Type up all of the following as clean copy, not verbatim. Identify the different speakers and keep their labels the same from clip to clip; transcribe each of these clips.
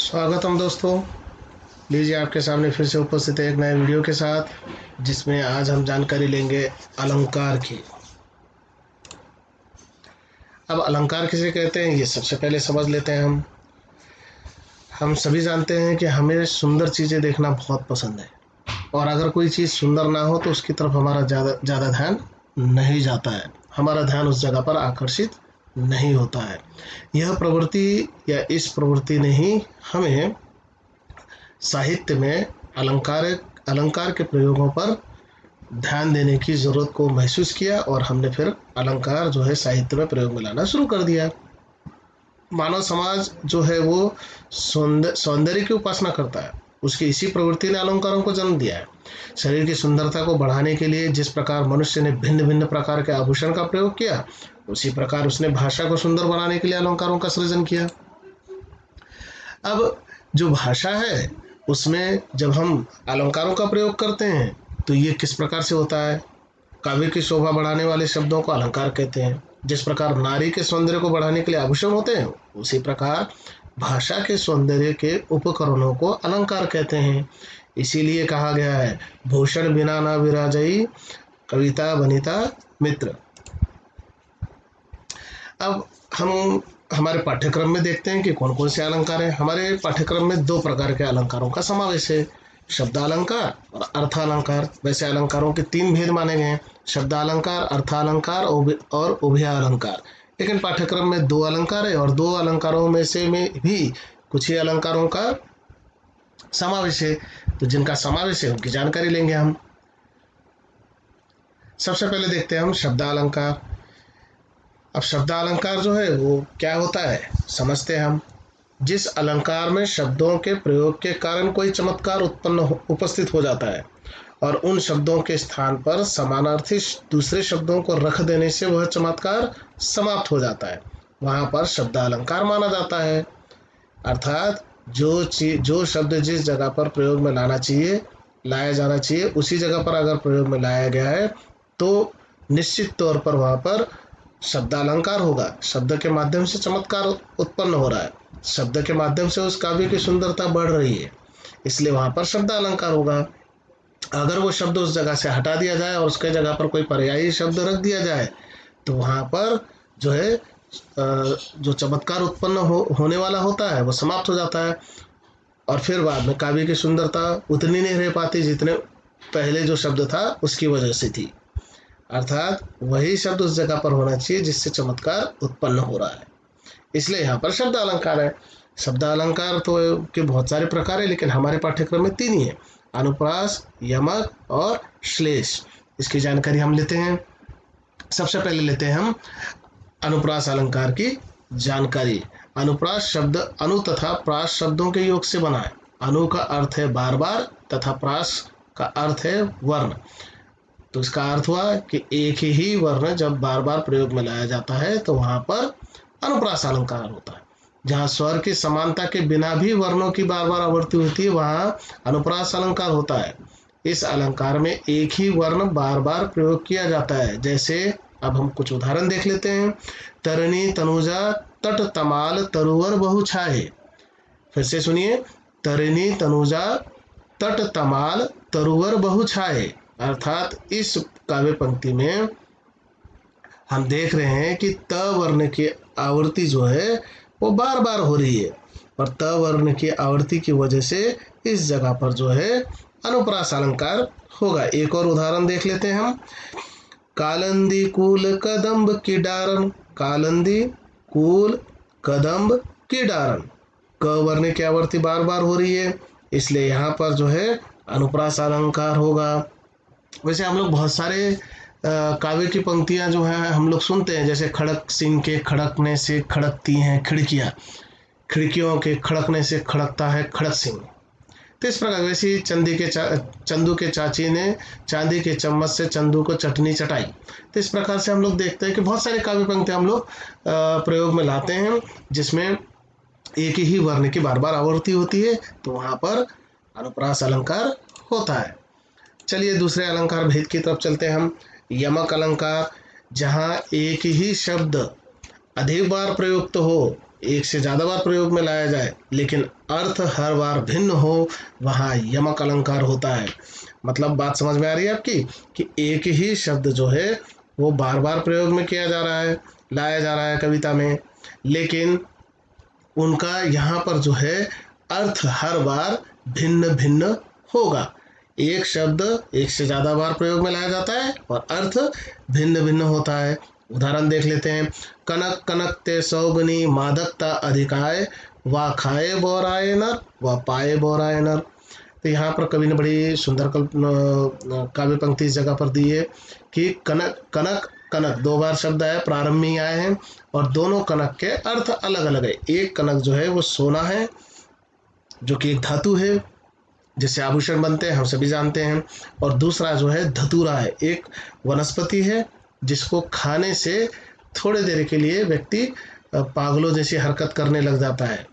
Speaker 1: स्वागतम दोस्तों। लीजिए आपके सामने फिर से उपस्थित है एक नए वीडियो के साथ, जिसमें आज हम जानकारी लेंगे अलंकार की। अब अलंकार किसे कहते हैं ये सबसे पहले समझ लेते हैं। हम सभी जानते हैं कि हमें सुंदर चीज़ें देखना बहुत पसंद है, और अगर कोई चीज़ सुंदर ना हो तो उसकी तरफ हमारा ज़्यादा ध्यान नहीं जाता है, हमारा ध्यान उस जगह पर आकर्षित नहीं होता है। यह प्रवृत्ति या इस प्रवृत्ति ने ही हमें साहित्य में अलंकार के प्रयोगों पर ध्यान देने की ज़रूरत को महसूस किया, और हमने फिर अलंकार जो है साहित्य में प्रयोग में लाना शुरू कर दिया। मानव समाज जो है वो सौंदर्य की उपासना करता है, उसकी इसी प्रवृत्ति ने अलंकारों को जन्म दिया है। शरीर की सुंदरता को बढ़ाने के लिए जिस प्रकार मनुष्य ने भिन्न भिन्न प्रकार के आभूषण का प्रयोग किया, उसी प्रकार उसने भाषा को सुंदर बनाने के लिए अलंकारों का सृजन किया। अब जो भाषा है उसमें जब हम अलंकारों का प्रयोग करते हैं तो ये किस प्रकार से होता है। काव्य की शोभा बढ़ाने वाले शब्दों को अलंकार कहते हैं। जिस प्रकार नारी के सौंदर्य को बढ़ाने के लिए आभूषण होते हैं, उसी प्रकार भाषा के सौंदर्य के उपकरणों को अलंकार कहते हैं। इसीलिए कहा गया है, भूषण बिना न विराजई, कविता बनिता मित्र। अब हम हमारे पाठ्यक्रम में देखते हैं कि कौन कौन से अलंकार हैं। हमारे पाठ्यक्रम में दो प्रकार के अलंकारों का समावेश है, शब्दालंकार और अर्थालंकार। वैसे अलंकारों के तीन भेद माने गए हैं, शब्दालंकार, अर्थालंकार और उभयालंकार। लेकिन पाठ्यक्रम में दो अलंकार है, और दो अलंकारों में से भी कुछ ही अलंकारों का समावेश है। तो जिनका समावेश है उनकी जानकारी लेंगे हम। सबसे पहले देखते हैं हम शब्दालंकार। अब शब्दालंकार जो है वो क्या होता है समझते हैं हम। जिस अलंकार में शब्दों के प्रयोग के कारण कोई चमत्कार उपस्थित हो जाता है, और उन शब्दों के स्थान पर समानार्थी दूसरे शब्दों को रख देने से वह चमत्कार समाप्त हो जाता है, वहां पर शब्दालंकार माना जाता है। अर्थात जो शब्द जिस जगह पर प्रयोग में लाया जाना चाहिए, उसी जगह पर अगर प्रयोग में लाया गया है तो निश्चित तौर पर वहां पर शब्दालंकार होगा। शब्द के माध्यम से चमत्कार उत्पन्न हो रहा है, शब्द के माध्यम से उस काव्य की सुंदरता बढ़ रही है, इसलिए वहां पर शब्दालंकार होगा। अगर वो शब्द उस जगह से हटा दिया जाए और उसके जगह पर कोई पर्यायी शब्द रख दिया जाए तो वहां पर जो है जो चमत्कार उत्पन्न होने वाला होता है वो समाप्त हो जाता है, और फिर बाद में काव्य की सुंदरता उतनी नहीं रह पाती जितने पहले जो शब्द था उसकी वजह से थी। अर्थात वही शब्द उस जगह पर होना चाहिए जिससे चमत्कार उत्पन्न हो रहा है, इसलिए यहाँ पर शब्द अलंकार है। शब्द अलंकार तो के बहुत सारे प्रकार है, लेकिन हमारे पाठ्यक्रम में तीन ही है, अनुप्रास, यमक और श्लेष। इसकी जानकारी हम लेते हैं। सबसे पहले लेते हैं हम अनुप्रास अलंकार की जानकारी। अनुप्रास शब्द अनु तथा प्रास शब्दों के योग से बना है। अनु का अर्थ है बार बार तथा प्रास का अर्थ है वर्ण। तो इसका अर्थ हुआ कि एक ही वर्ण जब बार बार प्रयोग में लाया जाता है तो वहां पर अनुप्रास अलंकार होता है। जहां स्वर की समानता के बिना भी वर्णों की बार बार आवृत्ति होती है वहां अनुप्रास अलंकार होता है। इस अलंकार में एक ही वर्ण बार बार प्रयोग किया जाता है। जैसे अब हम कुछ उदाहरण देख लेते हैं। तरणी तनुजा तट तमाल तरुवर बहु छाए। फिर से सुनिए, तरणी तनुजा तट तमाल तरुवर बहु छाए। अर्थात इस काव्य पंक्ति में हम देख रहे हैं कि त वर्ण की आवृत्ति जो है वो बार बार हो रही है, और त वर्ण की आवृत्ति की वजह से इस जगह पर जो है अनुप्रास अलंकार होगा। एक और उदाहरण देख लेते हैं हम। कालंदी कूल कदम्ब की डारन, कालंदी कूल कदम्ब की डारन। क वर्ण की आवृत्ति बार बार हो रही है, इसलिए यहाँ पर जो है अनुप्रास अलंकार होगा। वैसे हम लोग बहुत सारे काव्य की पंक्तियां जो हैं हम लोग सुनते हैं, जैसे खड़क सिंह के खड़कने से खड़कती हैं खिड़कियां, खिड़कियों के खड़कने से खड़कता है खड़क सिंह। तो इस प्रकार वैसे चंदू के चाची ने चांदी के चम्मच से चंदू को चटनी चटाई। तो इस प्रकार से हम लोग देखते हैं कि बहुत सारे काव्य पंक्तियां हम लोग प्रयोग में लाते हैं जिसमें एक ही वर्ण की बार बार आवृत्ति होती है, तो वहां पर अनुप्रास अलंकार होता है। चलिए दूसरे अलंकार भेद की तरफ चलते हैं हम। यमक अलंकार, जहाँ एक ही शब्द अधिक बार प्रयुक्त हो एक से ज़्यादा बार प्रयोग में लाया जाए लेकिन अर्थ हर बार भिन्न हो, वहाँ यमक अलंकार होता है। मतलब बात समझ में आ रही है आपकी कि एक ही शब्द जो है वो बार बार प्रयोग में किया जा रहा है, लाया जा रहा है कविता में, लेकिन उनका यहाँ पर जो है अर्थ हर बार भिन्न भिन्न होगा। एक शब्द एक से ज़्यादा बार प्रयोग में लाया जाता है और अर्थ भिन्न भिन्न होता है। उदाहरण देख लेते हैं। कनक कनक ते सौगनी मादकता अधिकाय, वा खाए बोराए नर व पाए बोराए नर। तो यहाँ पर कवि ने बड़ी सुंदर काव्य पंक्ति इस जगह पर दी है कि कनक कनक कनक दो बार शब्द आए, प्रारंभ में ही आए हैं और दोनों कनक के अर्थ अलग अलग है। एक कनक जो है वो सोना है, जो कि एक धातु है जिससे आभूषण बनते हैं, हम सभी जानते हैं। और दूसरा जो है धतूरा है, एक वनस्पति है जिसको खाने से थोड़े देर के लिए व्यक्ति पागलों जैसी हरकत करने लग जाता है।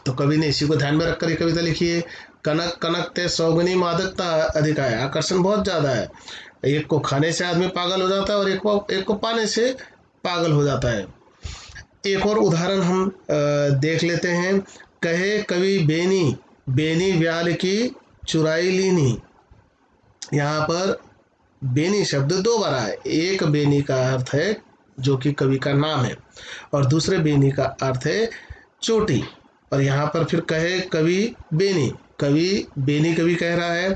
Speaker 1: तो कवि ने इसी को ध्यान में रखकर ये कविता लिखी है। कनक कनक ते सौगनी मादकता अधिक है, आकर्षण बहुत ज़्यादा है। एक को खाने से आदमी पागल हो जाता है और एक को पाने से पागल हो जाता है। एक और उदाहरण हम देख लेते हैं। कहे कवि बेनी बेनी व्याल की चुराई लीनी। यहाँ पर बेनी शब्द दो बार आए। एक बेनी का अर्थ है जो कि कवि का नाम है और दूसरे बेनी का अर्थ है चोटी। और यहाँ पर फिर कहे कवि बेनी, कवि कह रहा है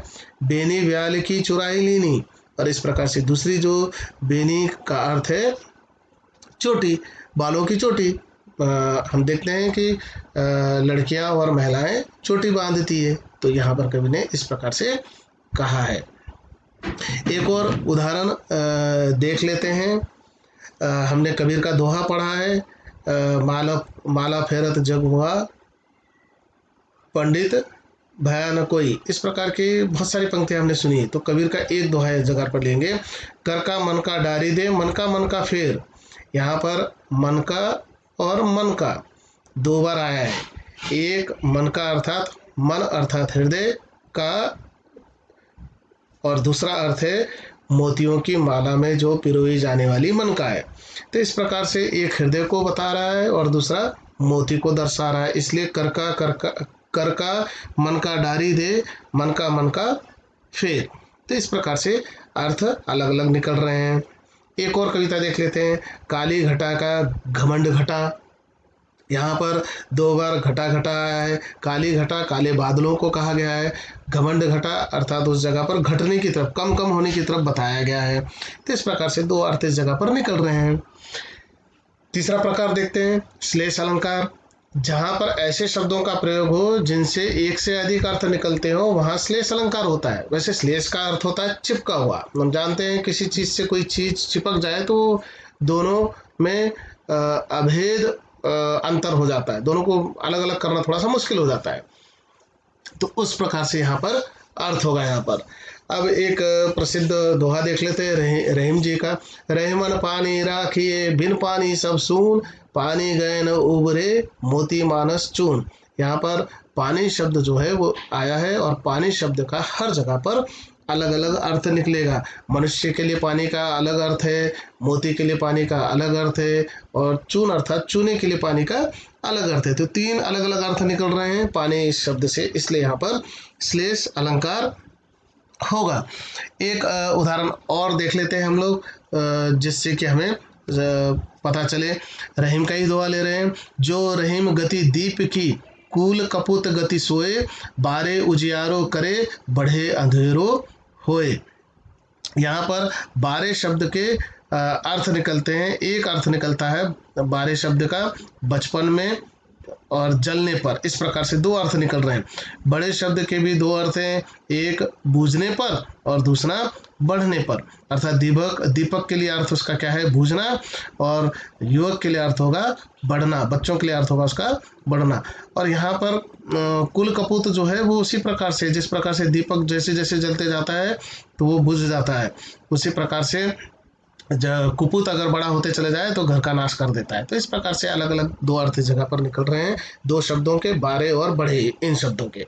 Speaker 1: बेनी व्याल की चुराई लीनी। और इस प्रकार से दूसरी जो बेनी का अर्थ है चोटी, बालों की चोटी। हम देखते हैं कि लड़कियां और महिलाएं चोटी बांधती है, तो यहाँ पर कवि ने इस प्रकार से कहा है। एक और उदाहरण देख लेते हैं। हमने कबीर का दोहा पढ़ा है, माला माला फेरत जग हुआ पंडित भया न कोई। इस प्रकार की बहुत सारी पंक्तियां हमने सुनी। तो कबीर का एक दोहा इस जगह पर लेंगे। कर का मन का डारी दे, मन का फेर। यहाँ पर मन का और मन का दो बार आया है। एक मन का अर्थात मन अर्थात हृदय का, और दूसरा अर्थ है मोतियों की माला में जो पिरोई जाने वाली मन का है। तो इस प्रकार से एक हृदय को बता रहा है और दूसरा मोती को दर्शा रहा है। इसलिए कर का मन का डारी दे, मन का फेर। तो इस प्रकार से अर्थ अलग अलग निकल रहे हैं। एक और कविता देख लेते हैं। काली घटा का घमंड घटा। यहाँ पर दो बार घटा घटा आया है। काली घटा काले बादलों को कहा गया है। घमंड घटा अर्थात उस जगह पर घटने की तरफ, कम कम होने की तरफ बताया गया है। तो इस प्रकार से दो अर्थ इस जगह पर निकल रहे हैं। तीसरा प्रकार देखते हैं, श्लेष अलंकार। जहाँ पर ऐसे शब्दों का प्रयोग हो जिनसे एक से अधिक अर्थ निकलते हो, वहाँ श्लेष अलंकार होता है। वैसे श्लेष का अर्थ होता है चिपका हुआ। हम जानते हैं किसी चीज से कोई चीज चिपक जाए तो दोनों में अभेद अंतर हो जाता है, दोनों को अलग अलग करना थोड़ा सा मुश्किल हो जाता है। तो उस प्रकार से यहाँ पर अर्थ होगा। यहाँ पर अब एक प्रसिद्ध दोहा देख लेते हैं रहीम जी का। रहीमन पानी राखिए बिन पानी सब सून, पानी गए न उबरे मोती मानस चून। यहाँ पर पानी शब्द जो है वो आया है और पानी शब्द का हर जगह पर अलग अलग अर्थ निकलेगा। मनुष्य के लिए पानी का अलग अर्थ है, मोती के लिए पानी का अलग अर्थ है, और चून अर्थात चूने के लिए पानी का अलग अर्थ है। तो तीन अलग अलग अर्थ निकल रहे हैं पानी इस शब्द से, इसलिए यहाँ पर श्लेष अलंकार होगा। एक उदाहरण और देख लेते हैं हम लोग, जिससे कि हमें पता चले। रहीम का ही दुआ ले रहे हैं। जो रहीम गति दीप की, कूल कपूत गति सोए, बारे उजियारो करे बढ़े अंधेरो होए। यहाँ पर बारे शब्द के अर्थ निकलते हैं। एक अर्थ निकलता है बारे शब्द का बचपन में और जलने पर। इस प्रकार से दो अर्थ निकल रहे हैं। बड़े शब्द के भी दो अर्थ हैं, एक बूझने पर और दूसरा बढ़ने पर। अर्थात दीपक के लिए अर्थ उसका क्या है, बूझना, और युवक के लिए अर्थ होगा बढ़ना, बच्चों के लिए अर्थ होगा उसका बढ़ना। और यहाँ पर कुल कपूत जो है वो उसी प्रकार से, जिस प्रकार से दीपक जैसे जैसे जलते जाता है तो वो बुझ जाता है, उसी प्रकार से कुपूत अगर बड़ा होते चले जाए तो घर का नाश कर देता है। तो इस प्रकार से अलग अलग दो अर्थ इस जगह पर निकल रहे हैं, दो शब्दों के, बारे और बढ़े, इन शब्दों के।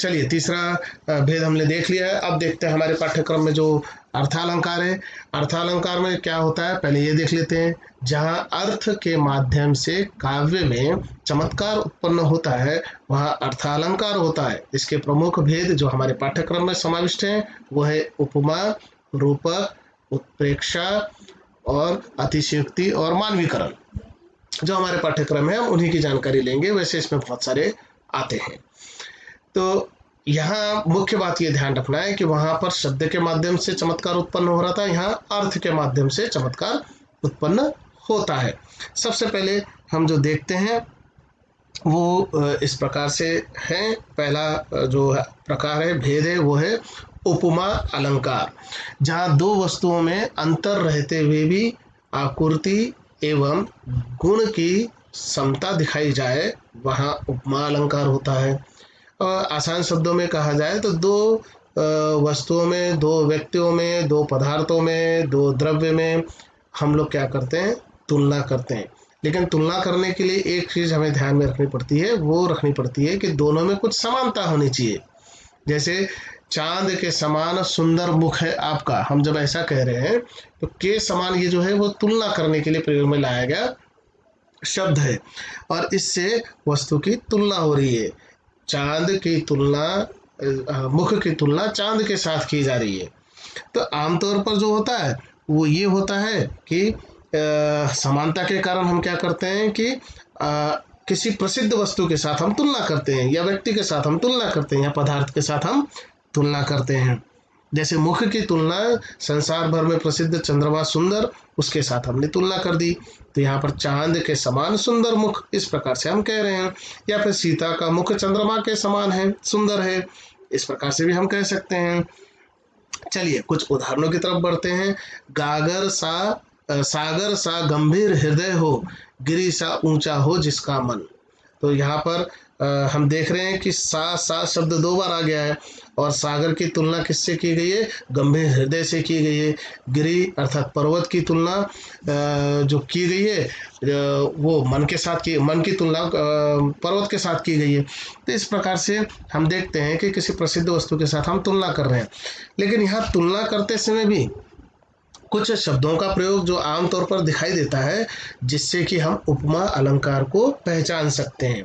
Speaker 1: चलिए तीसरा भेद हमने देख लिया है। अब देखते हैं हमारे पाठ्यक्रम में जो अर्थालंकार है। अर्थालंकार में क्या होता है पहले ये देख लेते हैं। जहाँ अर्थ के माध्यम से काव्य में चमत्कार उत्पन्न होता है वहाँ अर्थालंकार होता है। इसके प्रमुख भेद जो हमारे पाठ्यक्रम में समाविष्ट हैं वो है उपमा, रूपक, उत्प्रेक्षा और अतिशयोक्ति और मानवीकरण। जो हमारे पाठ्यक्रम है हम उन्हीं की जानकारी लेंगे, वैसे इसमें बहुत सारे आते हैं। तो यहाँ मुख्य बात ये ध्यान रखना है कि वहां पर शब्द के माध्यम से चमत्कार उत्पन्न हो रहा था, यहाँ अर्थ के माध्यम से चमत्कार उत्पन्न होता है। सबसे पहले हम जो देखते हैं वो इस प्रकार से है। पहला जो प्रकार है, भेद है, वो है उपमा अलंकार। जहाँ दो वस्तुओं में अंतर रहते हुए भी आकृति एवं गुण की समता दिखाई जाए वहाँ उपमा अलंकार होता है। आसान शब्दों में कहा जाए तो दो वस्तुओं में, दो व्यक्तियों में, दो पदार्थों में, दो द्रव्य में हम लोग क्या करते हैं, तुलना करते हैं। लेकिन तुलना करने के लिए एक चीज़ हमें ध्यान में रखनी पड़ती है, वो रखनी पड़ती है कि दोनों में कुछ समानता होनी चाहिए। जैसे चांद के समान सुंदर मुख है आपका, हम जब ऐसा कह रहे हैं तो के समान ये जो है वो तुलना करने के लिए प्रयोग में लाया गया शब्द है और इससे वस्तु की तुलना हो रही है। चांद की तुलना, मुख की तुलना चांद के साथ की जा रही है। तो आमतौर पर जो होता है वो ये होता है कि समानता के कारण हम क्या करते हैं कि किसी प्रसिद्ध वस्तु के साथ हम तुलना करते हैं, या व्यक्ति के साथ हम तुलना करते हैं, या पदार्थ के साथ हम तुलना करते हैं। जैसे मुख की तुलना संसार भर में प्रसिद्ध चंद्रमा सुंदर, उसके साथ हमने तुलना कर दी, तो यहाँ पर चांद के समान सुंदर मुख, इस प्रकार से हम कह रहे हैं। या फिर सीता का मुख चंद्रमा के समान है, सुंदर है, इस प्रकार से भी हम कह सकते हैं। चलिए कुछ उदाहरणों की तरफ बढ़ते हैं। सागर सा गंभीर हृदय हो, गिरि सा ऊंचा हो जिसका मन। तो यहाँ पर हम देख रहे हैं कि सा शब्द दो बार आ गया है और सागर की तुलना किससे की गई है, गंभीर हृदय से की गई है। गिरि अर्थात पर्वत की तुलना जो की गई है वो मन के साथ की, मन की तुलना पर्वत के साथ की गई है। तो इस प्रकार से हम देखते हैं कि किसी प्रसिद्ध वस्तु के साथ हम तुलना कर रहे हैं। लेकिन यहाँ तुलना करते समय भी कुछ शब्दों का प्रयोग जो आमतौर पर दिखाई देता है, जिससे कि हम उपमा अलंकार को पहचान सकते हैं,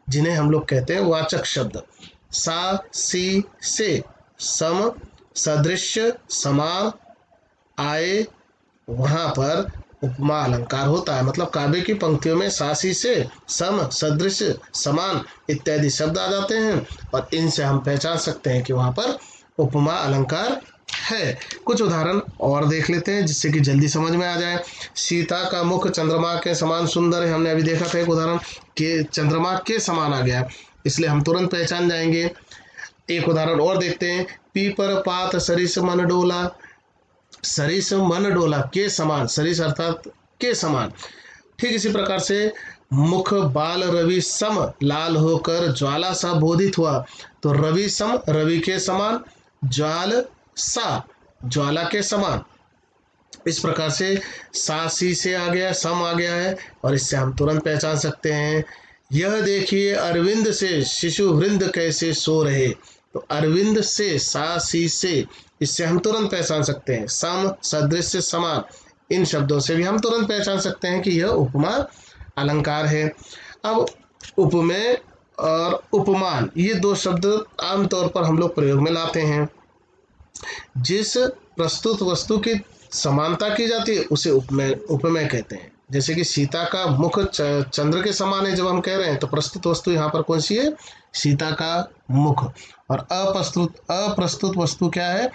Speaker 1: जिन्हें हम लोग कहते हैं वाचक शब्द। सा, सी, से, सम, सदृश्य, समान, आए, वहाँ पर उपमा अलंकार होता है। मतलब काव्य की पंक्तियों में सा, सी, से, सम, सदृश, समान इत्यादि शब्द आ जाते हैं और इनसे हम पहचान सकते हैं कि वहाँ पर उपमा अलंकार है। कुछ उदाहरण और देख लेते हैं जिससे कि जल्दी समझ में आ जाए। सीता का मुख चंद्रमा के समान सुंदर है, हमने अभी देखा था एक उदाहरण कि चंद्रमा के समान आ गया, इसलिए हम तुरंत पहचान जाएंगे। एक उदाहरण और देखते हैं। पीपर पात सरिस मन डोला, सरिस मन डोला के समान, सरिस अर्थात के समान। ठीक इसी प्रकार से मुख बाल रवि सम लाल होकर ज्वाला सा बोधित हुआ, तो रवि सम रवि के समान, ज्वाल सा ज्वाला के समान। इस प्रकार से सा सी से आ गया, सम आ गया है और इससे हम तुरंत पहचान सकते हैं। यह देखिए अरविंद से शिशु वृंद कैसे सो रहे, तो अरविंद से, सा सी से, इससे हम तुरंत पहचान सकते हैं। सम, सदृश, समान, इन शब्दों से भी हम तुरंत पहचान सकते हैं कि यह उपमा अलंकार है। अब उपमेय और उपमान, ये दो शब्द आमतौर पर हम लोग प्रयोग में लाते हैं। जिस प्रस्तुत वस्तु की समानता की जाती है उसे उपमेय कहते हैं। जैसे कि सीता का मुख चंद्र के समान है जब हम कह रहे हैं, तो प्रस्तुत वस्तु यहाँ पर कौन सी है, सीता का मुख। और अप्रस्तुत वस्तु क्या है,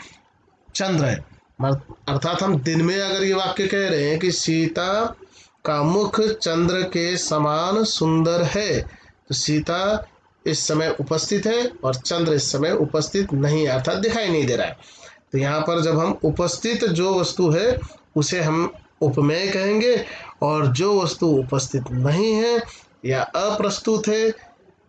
Speaker 1: चंद्र है। अर्थात हम दिन में अगर ये वाक्य कह रहे हैं कि सीता का मुख चंद्र के समान सुंदर है, तो सीता इस समय उपस्थित है और चंद्र इस समय उपस्थित नहीं, अर्थात दिखाई नहीं दे रहा है। तो यहाँ पर जब हम उपस्थित जो वस्तु है उसे हम उपमेय कहेंगे, और जो वस्तु उपस्थित नहीं है या अप्रस्तुत है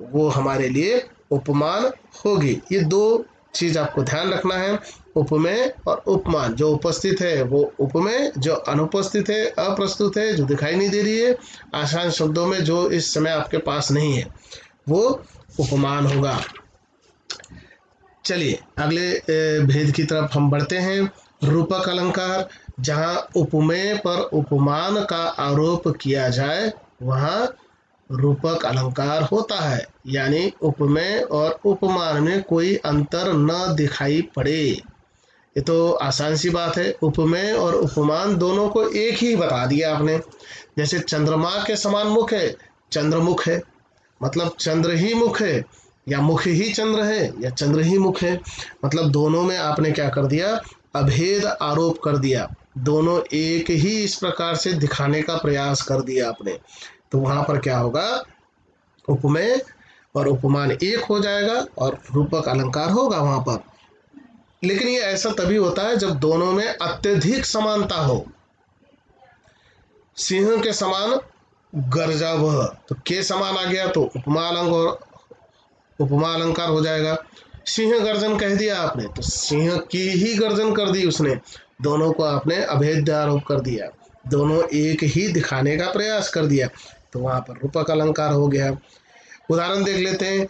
Speaker 1: वो हमारे लिए उपमान होगी। ये दो चीज आपको ध्यान रखना है, उपमेय और उपमान। जो उपस्थित है वो उपमेय, जो अनुपस्थित है, अप्रस्तुत है, जो दिखाई नहीं दे रही है, आसान शब्दों में जो इस समय आपके पास नहीं है, वो उपमान होगा। चलिए अगले भेद की तरफ हम बढ़ते हैं। रूपक अलंकार, जहाँ उपमेय पर उपमान का आरोप किया जाए वहाँ रूपक अलंकार होता है, यानी उपमेय और उपमान में कोई अंतर न दिखाई पड़े। ये तो आसान सी बात है, उपमेय और उपमान दोनों को एक ही बता दिया आपने। जैसे चंद्रमा के समान मुख है, चंद्रमुख है, मतलब चंद्र ही मुख है, या मुख ही चंद्र है, या चंद्र ही मुख है। मतलब दोनों में आपने क्या कर दिया, अभेद आरोप कर दिया। दोनों एक ही इस प्रकार से दिखाने का प्रयास कर दिया आपने। तो वहां पर क्या होगा, उपमेय और उपमान एक हो जाएगा और रूपक अलंकार होगा वहां पर। लेकिन ये ऐसा तभी होता है जब दोनों में अत्यधिक समानता हो। सिंह के समान गर्जा वह, तो के समान आ गया तो उपमा अलंकार हो जाएगा। सिंह गर्जन कह दिया आपने तो सिंह की ही गर्जन कर दी उसने, दोनों को आपने अभेद आरोप कर दिया, दोनों एक ही दिखाने का प्रयास कर दिया, तो वहां पर रूपक अलंकार हो गया। उदाहरण देख लेते हैं।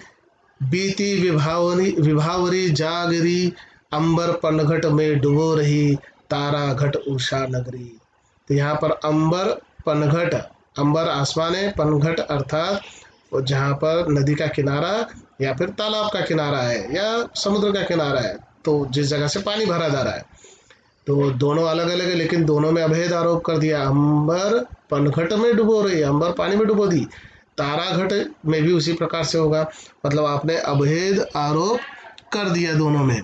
Speaker 1: बीती विभावरी विभावरी जागरी, अंबर पनघट में डुबो रही, तारा घट उषा नगरी। तो यहाँ पर अंबर पनघट, अंबर आसमान है, पनघट अर्थात जहाँ पर नदी का किनारा या फिर तालाब का किनारा है या समुद्र का किनारा है, तो जिस जगह से पानी भरा जा रहा है, तो दोनों अलग अलग है लेकिन दोनों में अभेद आरोप कर दिया। अंबर पनघट में डुबो रही, अंबर पानी में डुबो दी, तारा घट में भी उसी प्रकार से होगा। मतलब आपने अभेद आरोप कर दिया दोनों में।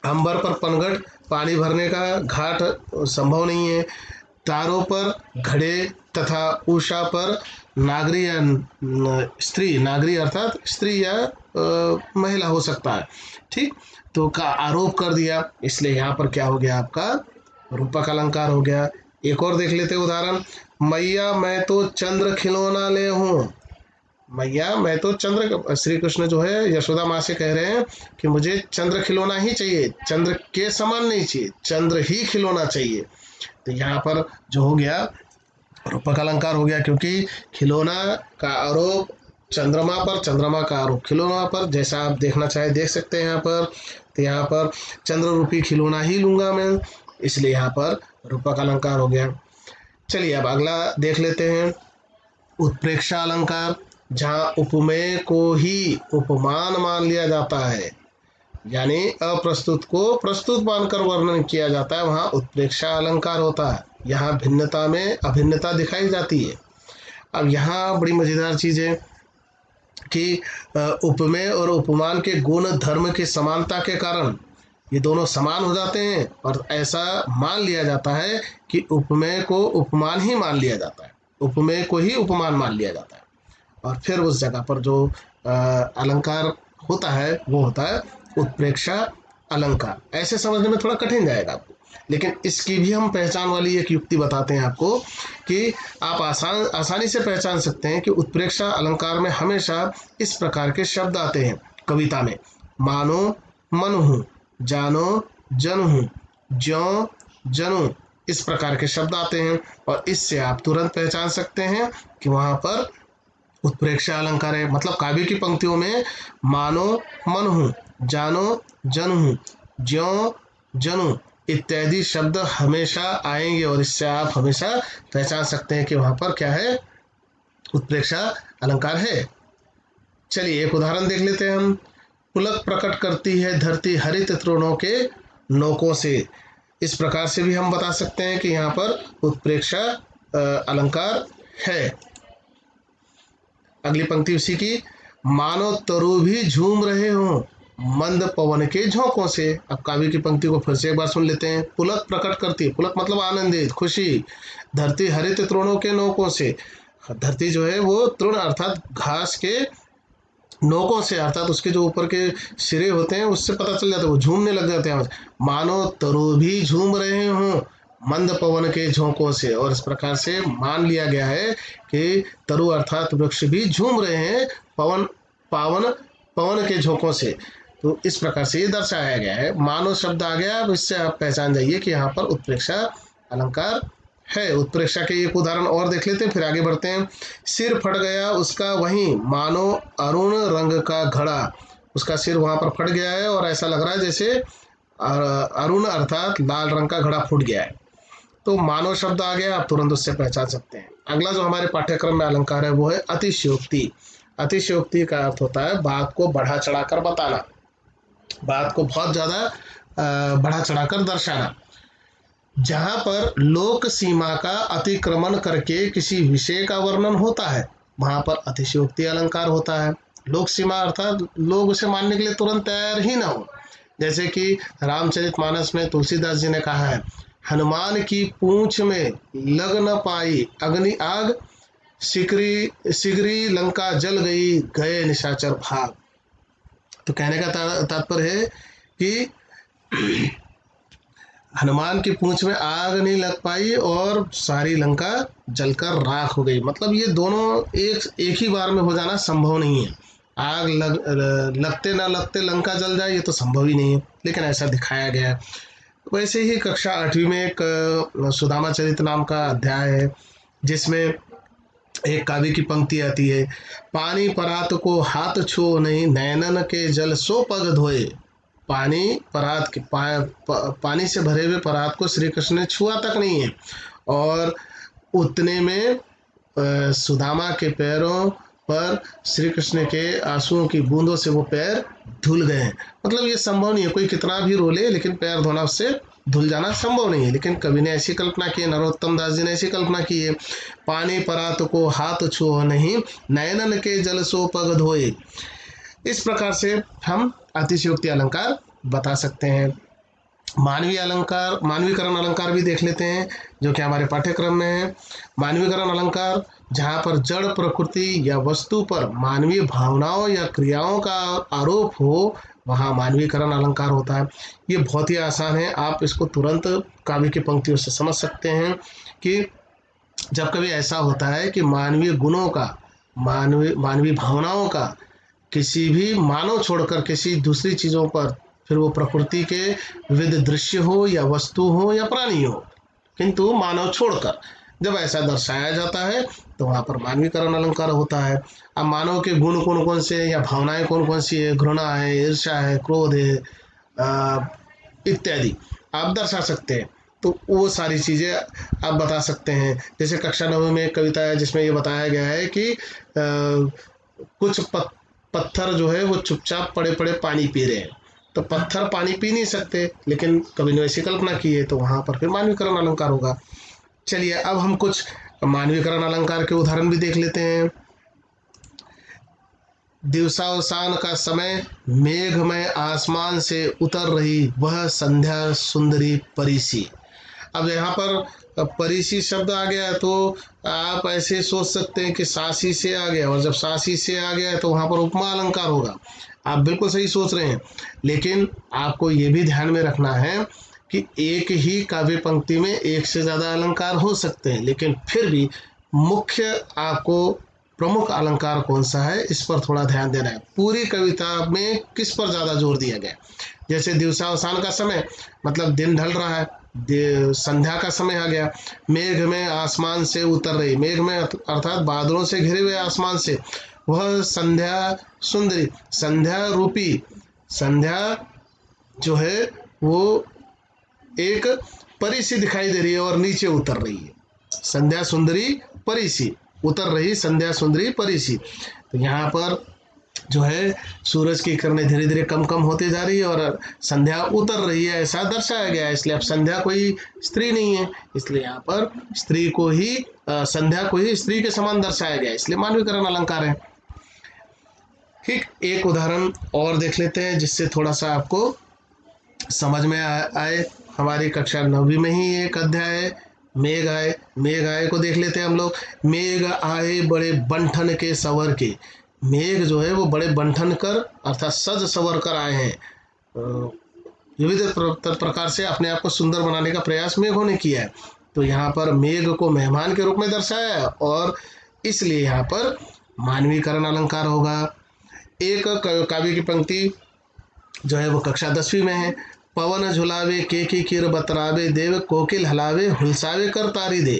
Speaker 1: अंबर पर पनघट, पानी भरने का घाट संभव नहीं है। तारों पर घड़े तथा उषा पर नागरी या स्त्री, नागरी अर्थात स्त्री या महिला हो सकता है, ठीक, तो का आरोप कर दिया, इसलिए यहाँ पर क्या हो गया, आपका रूपक अलंकार हो गया। एक और देख लेते उदाहरण। मैया मैं तो चंद्र खिलौना ले हूँ, मैया मैं तो चंद्र, श्री कृष्ण जो है यशोदा माँ से कह रहे हैं कि मुझे चंद्र खिलौना ही चाहिए, चंद्र के समान नहीं चाहिए, चंद्र ही खिलौना चाहिए। तो यहाँ पर जो हो गया रूपक अलंकार हो गया, क्योंकि खिलौना का आरोप चंद्रमा पर, चंद्रमा का आरोप खिलौना पर, जैसा आप देखना चाहे देख सकते हैं यहाँ पर। तो यहाँ पर चंद्र रूपी खिलौना ही लूंगा मैं, इसलिए यहाँ पर रूपक अलंकार हो गया। चलिए अब अगला देख लेते हैं। उत्प्रेक्षा अलंकार, जहाँ उपमेय को ही उपमान मान लिया जाता है, यानी अप्रस्तुत को प्रस्तुत मानकर वर्णन किया जाता है, वहाँ उत्प्रेक्षा अलंकार होता है। यहाँ भिन्नता में अभिन्नता दिखाई जाती है। अब यहाँ बड़ी मजेदार चीज है कि उपमेय और उपमान के गुण धर्म की समानता के कारण ये दोनों समान हो जाते हैं, और ऐसा मान लिया जाता है कि उपमेय को उपमान ही मान लिया जाता है, उपमेय को ही उपमान मान लिया जाता है, और फिर उस जगह पर जो अलंकार होता है वो होता है उत्प्रेक्षा अलंकार। ऐसे समझने में थोड़ा कठिन जाएगा आपको, लेकिन इसकी भी हम पहचान वाली एक युक्ति बताते हैं आपको कि आप आसानी से पहचान सकते हैं कि उत्प्रेक्षा अलंकार में हमेशा इस प्रकार के शब्द आते हैं कविता में। मानो मन हूँ, जानो जन हूँ, ज्यों जनू, इस प्रकार के शब्द आते हैं, और इससे आप तुरंत पहचान सकते हैं कि वहां पर उत्प्रेक्षा अलंकार है। मतलब काव्य की पंक्तियों में मानो मन हूँ, जानो जन हूँ, ज्यों जनू इत्यादि शब्द हमेशा आएंगे, और इससे आप हमेशा पहचान सकते हैं कि वहां पर क्या है, उत्प्रेक्षा अलंकार है। चलिए एक उदाहरण देख लेते हैं हम। पुलक प्रकट करती है धरती हरित तृणों के नोकों से, इस प्रकार से भी हम बता सकते हैं कि यहाँ पर उत्प्रेक्षा अलंकार है। अगली पंक्ति उसी की। मानो तरु भी झूम रहे हो मंद पवन के झोंकों से। अब काव्य की पंक्ति को फिर से एक बार सुन लेते हैं। पुलक प्रकट करती, पुलक मतलब आनंदित, खुशी, धरती हरित तृणों के नोकों से, धरती जो है वो तृण अर्थात घास के नोकों से, अर्थात उसके जो ऊपर के सिरे होते हैं उससे पता चल जाता है, वो झूमने लग जाते हैं। मानो तरु भी झूम रहे हों मंद पवन के झोंकों से, और इस प्रकार से मान लिया गया है कि तरु अर्थात वृक्ष भी झूम रहे हैं पवन पावन पवन के झोंकों से। तो इस प्रकार से ये दर्शाया गया है। मानो शब्द आ गया, अब इससे आप पहचान जाइए कि यहाँ पर उत्प्रेक्षा अलंकार है। उत्प्रेक्षा के एक उदाहरण और देख लेते हैं, फिर आगे बढ़ते हैं। सिर फट गया उसका वहीं, मानो अरुण रंग का घड़ा उसका सिर वहां पर फट गया है और ऐसा लग रहा है जैसे अरुण अर्थात लाल रंग का घड़ा फूट गया है। तो मानव शब्द आ गया, आप तुरंत उससे पहचान सकते हैं। अगला जो हमारे पाठ्यक्रम में अलंकार है वो है अतिशयोक्ति। अतिशयोक्ति का अर्थ होता है बात को बढ़ा चढ़ाकर बताना, बात को बहुत ज्यादा बढ़ा चढ़ाकर दर्शाना। जहां पर लोक सीमा का अतिक्रमण करके किसी विषय का वर्णन होता है वहां पर अतिशयोक्ति अलंकार होता है। लोक सीमा अर्थात लोग उसे मानने के लिए तुरंत तैयार ही ना हो। जैसे कि रामचरितमानस में तुलसीदास जी ने कहा है, हनुमान की पूंछ में लग न पाई अग्नि आग, सिकरी सिगरी लंका जल गई गए निशाचर भाग। तो कहने का तात्पर्य है कि हनुमान की पूंछ में आग नहीं लग पाई और सारी लंका जलकर राख हो गई। मतलब ये दोनों एक ही बार में हो जाना संभव नहीं है। आग लगते ना लगते लंका जल जाए ये तो संभव ही नहीं है, लेकिन ऐसा दिखाया गया है। वैसे ही कक्षा 8वीं में एक सुदामा चरित नाम का अध्याय है जिसमें एक काव्य की पंक्ति आती है, पानी परात को हाथ छो नहीं नैनन के जल सो पग धोए। पानी परात के पानी से भरे हुए परात को श्री कृष्ण ने छुआ तक नहीं है और उतने में सुदामा के पैरों पर श्री कृष्ण के आंसुओं की बूंदों से वो पैर धुल गए हैं। मतलब ये संभव नहीं है, कोई कितना भी रो ले लेकिन पैर धोना उससे धुल जाना संभव नहीं है। लेकिन कवि ने ऐसी कल्पना की है, नरोत्तम दास जी ने ऐसी कल्पना की है, पानी परात को हाथ छुओ नहीं नयनन के जल सो पग धोए। इस प्रकार से हम अतिशयोक्ति अलंकार बता सकते हैं। मानवीय अलंकार, मानवीकरण अलंकार भी देख लेते हैं जो कि हमारे पाठ्यक्रम में है। मानवीकरण अलंकार जहाँ पर जड़ प्रकृति या वस्तु पर मानवीय भावनाओं या क्रियाओं का आरोप हो वहाँ मानवीकरण अलंकार होता है। ये बहुत ही आसान है, आप इसको तुरंत काव्य की पंक्तियों से समझ सकते हैं कि जब कभी ऐसा होता है कि मानवीय गुणों का, मानवीय भावनाओं का किसी भी मानव छोड़कर किसी दूसरी चीज़ों पर, फिर वो प्रकृति के विविध दृश्य हो या वस्तु हो या प्राणी हो, किंतु मानव छोड़कर जब ऐसा दर्शाया जाता है तो वहाँ पर मानवीकरण अलंकार होता है। अब मानव के गुण कौन कौन से हैं या भावनाएं कौन कौन सी है, घृणा है, ईर्ष्या है, क्रोध है इत्यादि आप दर्शा सकते हैं। तो वो सारी चीज़ें आप बता सकते हैं। जैसे कक्षा 9 में एक कविता है जिसमें ये बताया गया है कि कुछ पत्थर जो है वो चुपचाप पड़े पड़े पानी पी रहे हैं। तो पत्थर पानी पी नहीं सकते, लेकिन कवि ने ऐसी कल्पना की है तो वहाँ पर फिर मानवीकरण अलंकार होगा। चलिए अब हम कुछ मानवीकरण अलंकार के उदाहरण भी देख लेते हैं। दिवसावसान का समय मेघमय आसमान से उतर रही वह संध्या सुंदरी परिसी। अब यहाँ पर परिसी शब्द आ गया तो आप ऐसे सोच सकते हैं कि सासी से आ गया, और जब सासी से आ गया तो वहाँ पर उपमा अलंकार होगा। आप बिल्कुल सही सोच रहे हैं, लेकिन आपको ये भी ध्यान में रखना है कि एक ही काव्य पंक्ति में एक से ज़्यादा अलंकार हो सकते हैं, लेकिन फिर भी मुख्य आपको प्रमुख अलंकार कौन सा है इस पर थोड़ा ध्यान देना है। पूरी कविता में किस पर ज़्यादा जोर दिया गया। जैसे दिवसावसान का समय मतलब दिन ढल रहा है, संध्या का समय आ गया। मेघ में आसमान से उतर रही, मेघ में अर्थात बादलों से घिरे हुए आसमान से वह संध्या सुंदरी, संध्या रूपी, संध्या जो है वो एक परी सी दिखाई दे रही है और नीचे उतर रही है। संध्या सुंदरी परी सी, उतर रही संध्या सुंदरी परी सी। तो यहाँ पर जो है सूरज की किरणें धीरे धीरे कम कम होती जा रही है और संध्या उतर रही है, ऐसा दर्शाया गया है। इसलिए अब संध्या कोई स्त्री नहीं है, इसलिए यहाँ पर स्त्री को ही संध्या को ही स्त्री के समान दर्शाया गया है, इसलिए मानवीकरण अलंकार है। ठीक, एक उदाहरण और देख लेते हैं जिससे थोड़ा सा आपको समझ में आए। हमारी कक्षा 9वीं में ही एक अध्याय है मेघ आए। मेघ आए को देख लेते हैं हम लोग। मेघ आए बड़े बंठन के सवर के। मेघ जो है वो बड़े बंठन कर अर्थात सज सवर कर आए हैं, विविध प्रकार से अपने आप को सुंदर बनाने का प्रयास मेघों ने किया है। तो यहाँ पर मेघ को मेहमान के रूप में दर्शाया है और इसलिए यहाँ पर मानवीकरण अलंकार होगा। एक काव्य की पंक्ति जो है वो कक्षा 10वीं में है। पवन झुलावे के किर बतरावे देव कोकिल हलावे हुलसावे कर तारी दे।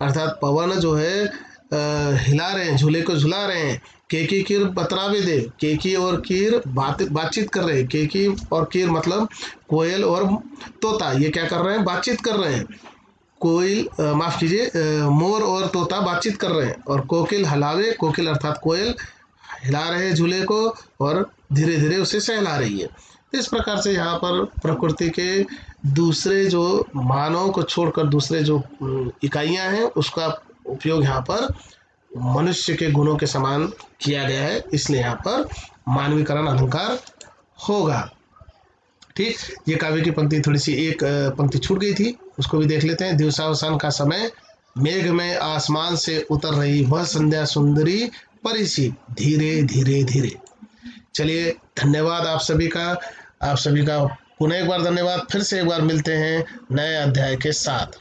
Speaker 1: अर्थात पवन जो है हिला रहे हैं, झूले को झुला रहे हैं। केकी कीर बतरावे दे, केकी और कीर बातचीत कर रहे हैं। केकी और कीर मतलब कोयल और तोता, ये क्या कर रहे हैं, बातचीत कर रहे हैं। कोयल माफ कीजिए, मोर और तोता बातचीत कर रहे हैं। और कोकिल हलावे, कोकिल अर्थात कोयल हिला रहे हैं झूले को और धीरे धीरे उसे सहला रही है। इस प्रकार से यहाँ पर प्रकृति के दूसरे जो मानव को छोड़कर दूसरे जो इकाइयाँ हैं उसका उपयोग यहाँ पर मनुष्य के गुणों के समान किया गया है, इसलिए यहाँ पर मानवीकरण अलंकार होगा। ठीक, ये काव्य की पंक्ति थोड़ी सी एक पंक्ति छूट गई थी, उसको भी देख लेते हैं। दिवसावसान का समय, मेघ में आसमान से उतर रही वह संध्या सुंदरी परिसी धीरे धीरे धीरे। चलिए, धन्यवाद आप सभी का पुनः एक बार धन्यवाद। फिर से एक बार मिलते हैं नए अध्याय के साथ।